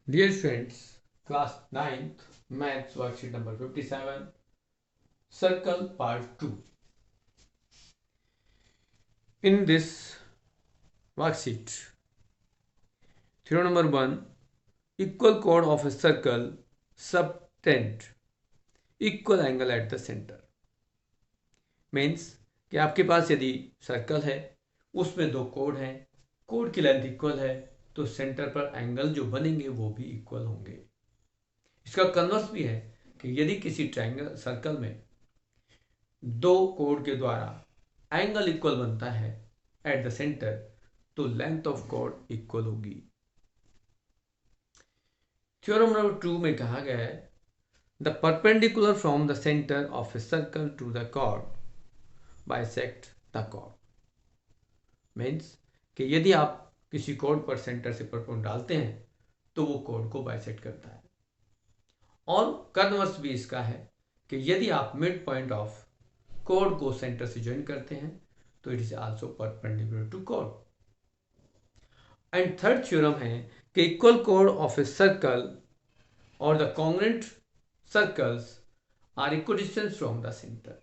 Dear friends, class 9th maths worksheet number 57, circle part 2. In this worksheet, theorem number 1, equal chord of a circle subtend equal angle at the center. Means कि आपके पास यदि circle है उसमें दो code हैं, code की length equal है तो सेंटर पर एंगल जो बनेंगे वो भी इक्वल होंगे। इसका कन्वर्स भी है कि यदि किसी ट्रायंगल सर्कल में दो कोड के द्वारा एंगल इक्वल बनता है एट द सेंटर तो लेंथ ऑफ कोड इक्वल होगी। थ्योरम नंबर 2 में कहा गया है the perpendicular from the centre of a circle to the chord bisect the chord. Means कि यदि आप किसी कोड पर सेंटर से परपेंडिकुलर डालते हैं तो वो कोड को बाइसेक्ट करता है। और कन्वर्स भी इसका है कि यदि आप मिड पॉइंट ऑफ कोड को सेंटर से ज्वाइन करते हैं तो it is also perpendicular to कोड। एंड थर्ड थ्योरम है कि इक्वल कोड ऑफ ए सर्कल और the congruent circles are equidistance from the centre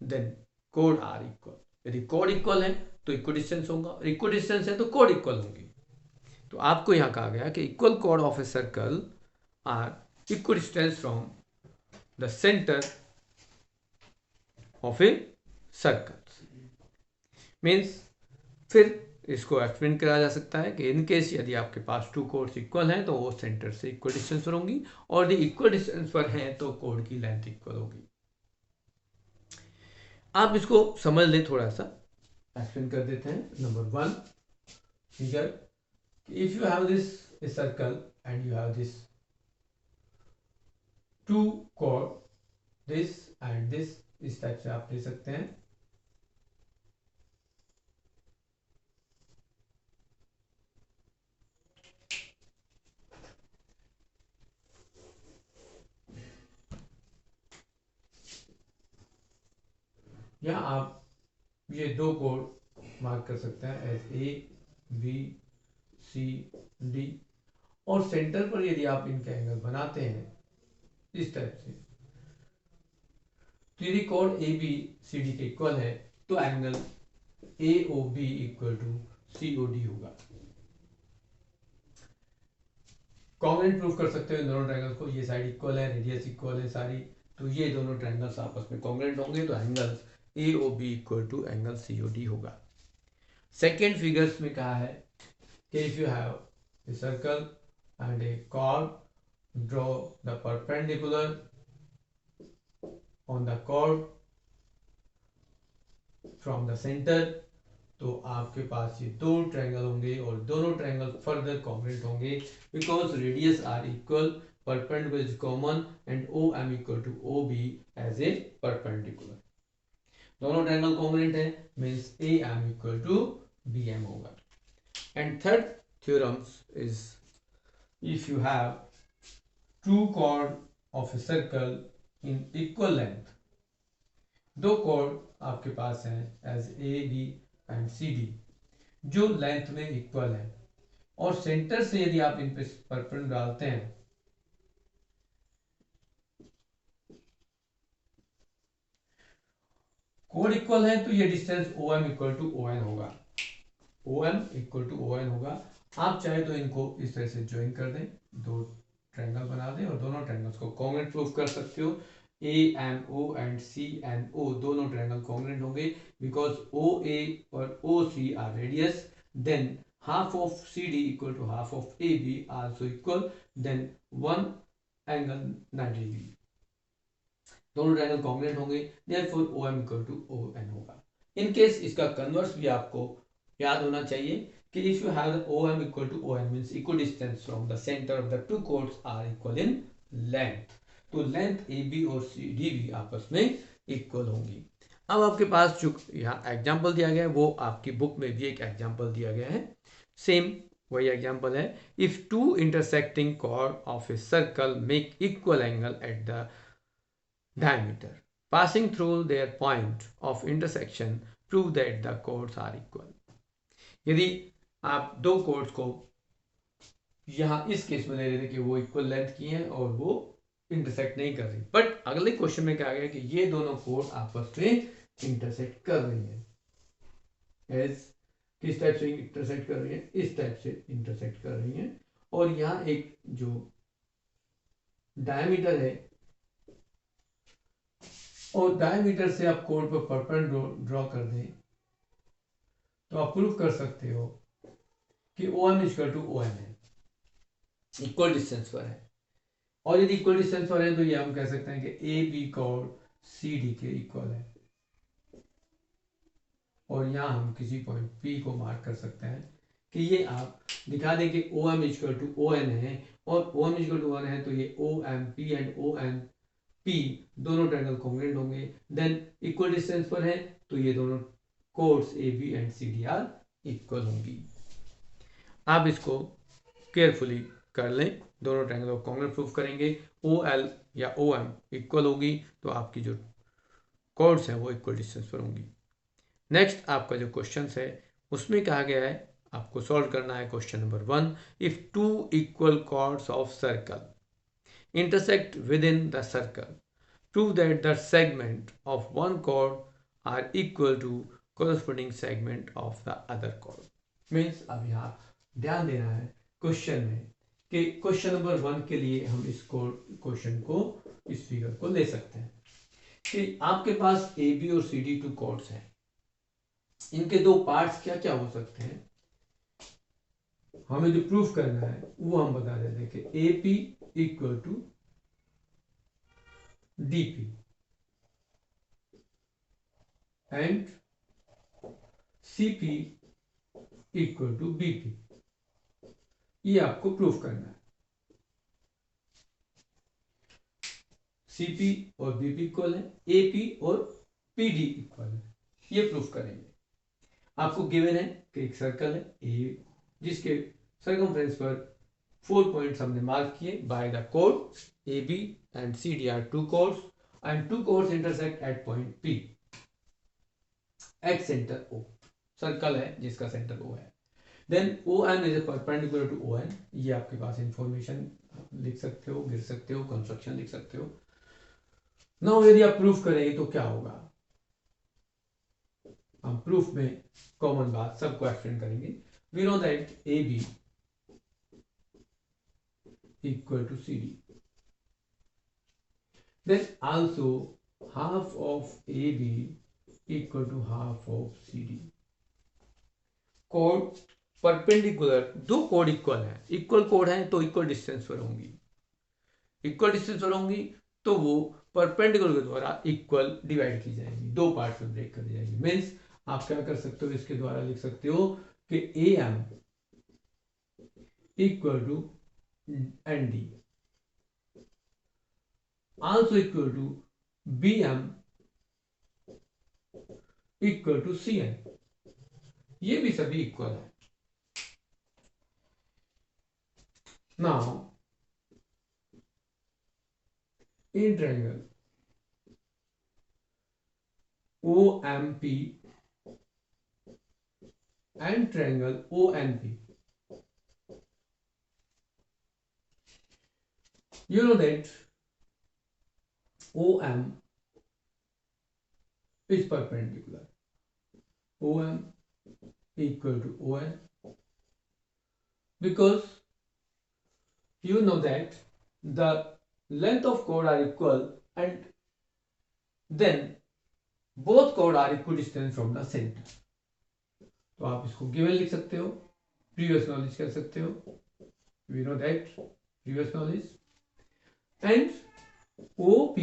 then कोड आर इक्वल। यदि कोड इक्वल है तो इक्विडिस्टेंस होगा और इक्विडिस्टेंस है तो कोड इक्वल होंगी। तो आपको यहां कहा गया कि इक्वल कोड of a circle are equidistance from the centre of a circle. Means फिर इसको एक्सप्लेन करा जा सकता है कि इन केस यदि आपके पास टू कोड्स इक्वल हैं तो वो सेंटर से इक्वल डिस्टेंस पर होंगी और यदि इक्वल डिस्टेंस पर हैं तो कोड की लेंथ इक्वल होगी। आप इसको समझ लें, थोड़ा सा एक्सप्लेन कर देते हैं। Number 1 figure, if you have this a circle and you have this two कोड दिस एंड दिस, इस टाइप से आप ले सकते हैं। या आप ये दो कोड मार्क कर सकते हैं as A B C D और सेंटर पर यदि आप इनके एंगल बनाते हैं इस टाइप से तो यदि कोड ए बी सी डी के इक्वल है तो angle A O B equal to C O D होगा। कॉन्ग्रुएंट प्रूफ कर सकते हो इन दोनों ट्रायंगल्स को, ये साइड इक्वल है, रेडियस इक्वल है सारी, तो ये दोनों ट्रायंगल्स आपस में कॉन्ग्रुएंट होंगे तो angle A O B equal to angle C O D होगा। सेकेंड फिगर्स में कहा है कि if you have a circle and a chord, draw the perpendicular on the chord from the center, तो आपके पास ये दो ट्रायंगल होंगे और दोनों ट्रायंगल फर्दर कॉन्ग्रुएंट होंगे because radius are equal, perpendicular is common and O M equal to O B as a perpendicular. दोनों triangle congruent है means A M equal to B M होगा। And third theorems is if you have two chord of a circle in equal length, दो chord आपके पास हैं as A, B and C, D जो length में equal है और centre से यदि आप इन पे परपेंडिकुलर डालते हैं कोड इक्वल है तो ये distance OM equal to ON होगा, OM इक्वल टू ON होगा। आप चाहे तो इनको इस तरह से ज्वाइन कर दें, दो ट्रायंगल बना दें और दोनों ट्रायंगल्स को कॉन्ग्रुएंट प्रूफ कर सकते हो। A M O and C and O दोनों ट्रायंगल कॉन्ग्रुएंट होंगे बिकॉज ओ ए और O C are radius, then half of CD equal to half of AB also equal, then one angle 90 degree, दोनों triangle congruent होंगे therefore OM equal to ON होगा। In case इसका converse भी आपको याद होना चाहिए कि if you have the OM equal to ON means equidistance from the center of the two chords are equal in length, तो लेंथ AB और CD भी आपस में इक्वल होंगी। अब आपके पास जो यहाँ एग्जाम्पल दिया गया है वो आपकी बुक में भी एक एग्जाम्पल दिया गया है, सेम वही एग्जाम्पल है। If two intersecting chord of a circle make equal angle at the diameter passing through their point of intersection, prove that the chords are equal। यदि आप दो कोड्स को यहाँ इस केस में ले रहे थे कि वो इक्वल लेंथ की हैं और वो इंटरसेक्ट नहीं कर रही, बट अगले क्वेश्चन में क्या गया कि ये दोनों कोड आपस में इंटरसेक्ट कर रही हैं। एज किस टाइप से इंटरसेक्ट कर रही हैं, इस टाइप से इंटरसेक्ट कर रही हैं। और यहाँ एक जो डायमीटर है और डायमीटर से आप कोड पर परपेंडिकुलर ड्रॉ कर दें तो आप प्रूफ कर सकते हो कि OM इक्वल टू ON है, इक्वल डिस्टेंस पर है। और यदि इक्वल डिस्टेंस पर है तो ये हम कह सकते हैं कि AB कोड CD के इक्वल है। और यहाँ हम किसी पॉइंट P को मार्क कर सकते हैं कि ये आप दिखा दें कि OM इक्वल टू ON है, और OM इक्वल टू ON है तो ये OMP एंड ONP दोनों ट्रायंगल कॉन्ग्रुएंट होंगे। देन इक्वल डिस्टेंस पर है तो ये दोनों chords AB and CD are equal होंगी। आप इसको केयरफुली कर लें, दोनों ट्रायंगल को कॉन्ग्रुएंट प्रूफ करेंगे। OL या OM इक्वल होगी तो आपकी जो कोड्स हैं वो इक्वल डिस्टेंस पर होंगी। नेक्स्ट आपका जो क्वेश्चन है उसमें कहा गया है आपको सॉल्व करना है question number 1। If two equal chords of circle intersect within the circle prove that the segment of one chord are equal to corresponding segment of the other chord। Means अब यहाँ ध्यान देना है question में कि question number 1 के लिए हम इस क्वेश्चन को, इस फिगर को ले सकते हैं कि आपके पास AB और CD टू कॉर्ड्स हैं, इनके दो पार्ट्स क्या क्या हो सकते हैं। हमें जो प्रूफ करना है वो हम बता देते हैं कि AP equal to DP and CP equal to BP, ये आपको प्रूफ करना है। CP और BP इक्वल है, AP और PD इक्वल है, ये प्रूफ करेंगे। आपको गिवन है कि एक सर्कल है A जिसके सर्कमफ्रेंस पर 4 पॉइंट्स हमने मार्क किए बाय द कोड AB and CD are two chords and two chords intersect at point P at centre O। Circle है जिसका सेंटर O है। Then OM is perpendicular to ON, ये आपके पास इंफॉर्मेशन लिख सकते हो, गिर सकते हो, कंस्ट्रक्शन लिख सकते हो। नाउ यदि आप प्रूफ करेंगे तो क्या होगा, हम प्रूफ में कॉमन बात सबको एक्सप्लेन करेंगे। We know that AB equal to CD, then also half of AB equal to half of CD। Code perpendicular, दो कोड इक्वल है, इक्वल कोड है तो इक्वल डिस्टेंस पर होंगी, इक्वल डिस्टेंस पर होंगी तो वो परपेंडिकुलर के द्वारा इक्वल डिवाइड की जाएगी, दो पार्ट में ब्रेक कर दी जाएगी। मीन्स आप क्या कर सकते हो, इसके द्वारा लिख सकते हो कि AM equal to ND also equal to BM equal to CN, ये भी सभी इक्वल है। Now in triangle OMP and triangle ONP, you know that OM is perpendicular, OM equal to ON, because you know that the length of chord are equal and then both chord are equidistant from the center। तो आप इसको given लिख सकते हो, previous knowledge कर सकते हो, we know that previous knowledge. And OP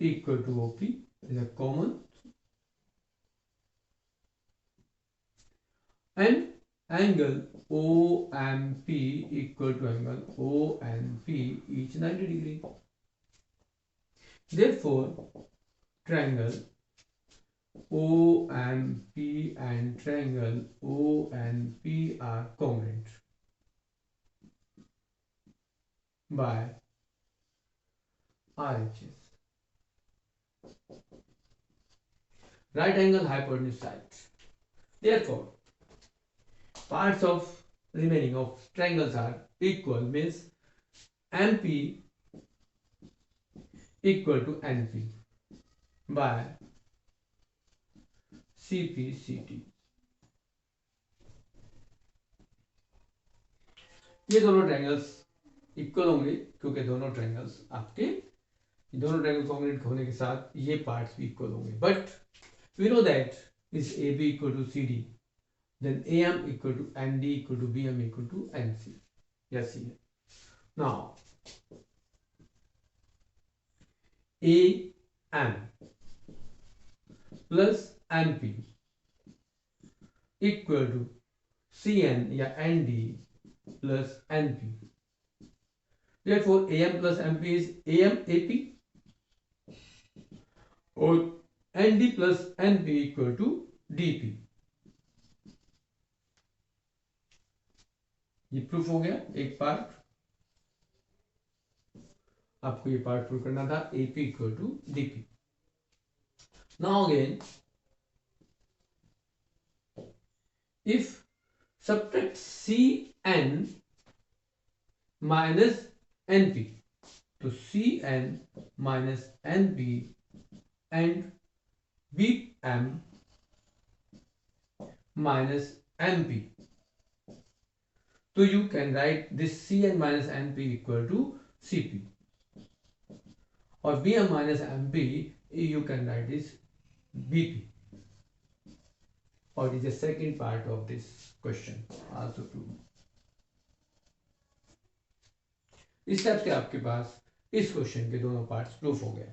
equal to OP is a common, and angle OMP equal to angle ONP each 90 degree। Therefore triangle OMP and triangle ONP are congruent by RHS, right angle hypotenuse sides। Therefore parts of remaining of triangles are equal, means MP equal to NP by CPCT। ये दोनों triangles equal होंगे क्योंकि दोनों triangles congruent होने के साथ ये parts भी इक्वल होंगे। But we know that is AB equal to CD, then AM equal to MD equal to BM equal to MC। Yes, here. Now, AM plus MP equal to CN या ND plus NP। Therefore, AM plus MP is AM AP और ND plus NP equal to DP। ये proof हो गया एक part. आपको ये part proof करना था AP equal to DP। Now again if subtract CN minus NP, तो CN minus NP and BM minus MP, so you can write this CN minus NP equal to CP, or BM minus MP you can write this BP, or it is the second part of this question also true। इस type से आपके पास इस question के दोनों parts proof हो गए।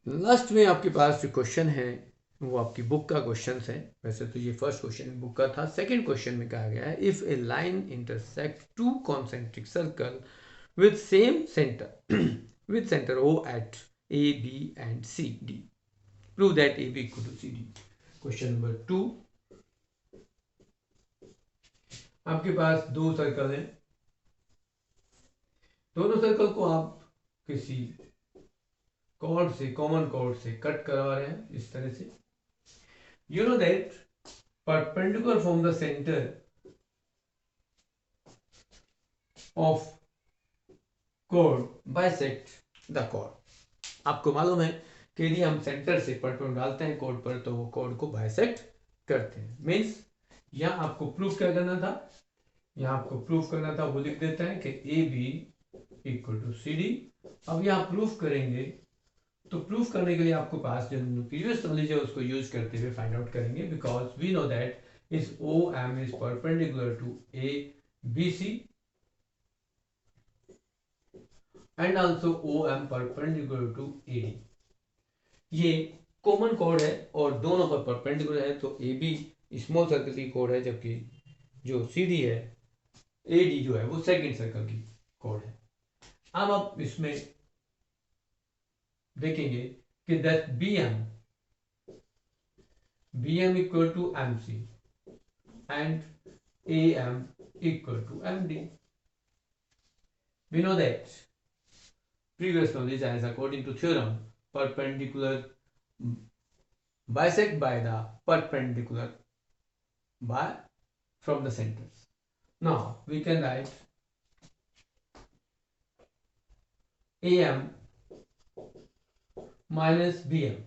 Last में आपके पास जो क्वेश्चन है वो आपकी बुक का क्वेश्चन है। वैसे तो ये फर्स्ट क्वेश्चन बुक का था। सेकंड क्वेश्चन में कहा गया है if a line intersect two concentric circle with same centre O at A, B and C, D, prove that AB equal to CD। Question number 2, आपके पास दो सर्कल हैं, दोनों सर्कल को आप किसी कॉर्ड से, कॉमन कॉर्ड से कट करवा रहे हैं इस तरह से। You know that perpendicular from the center of chord bisect the chord। आपको मालूम है कि यदि हम सेंटर से परपेंडिकुलर डालते हैं कोड पर तो वो कोड को बाइसेक्ट करते हैं। मीन्स यहाँ आपको प्रूफ क्या करना था, यहाँ आपको प्रूफ करना था वो लिख देता है कि AB इक्वल टू CD। अब यहाँ प्रूफ करेंगे तो प्रूफ करने के लिए आपको पास जो प्रीवियस नॉलेज है उसको यूज करते हुए फाइंड आउट करेंगे, because we know that is OM is perpendicular to ABC and also OM perpendicular to AD। ये कॉमन कोड है और दोनों पर परपेंडिकुलर है, तो AB स्मॉल सर्कल की कोड है जबकि जो CD है AD जो है वो सेकेंड सर्कल की कोड है। अब आप इसमें देखेंगे कि that BM equal to MC and AM equal to MD। We know that previous knowledge as according to theorem perpendicular bisect by the perpendicular by from the centers। Now we can write AM minus BM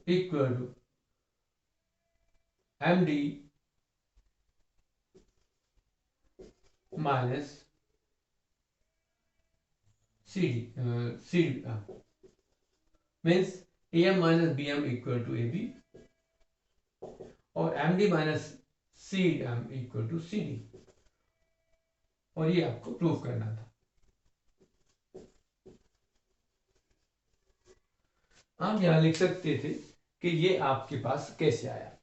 equal to MD minus CD। means AM minus BM equal to AB और MD minus CM equal to CD, और ये आपको prove करना था। आप यहां लिख सकते थे कि ये आपके पास कैसे आया।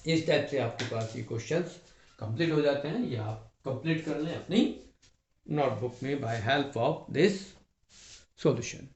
इस टाइप से आपके पास ये क्वेश्चंस कंप्लीट हो जाते हैं। ये आप कंप्लीट कर लें अपनी नोटबुक में by help of this solution.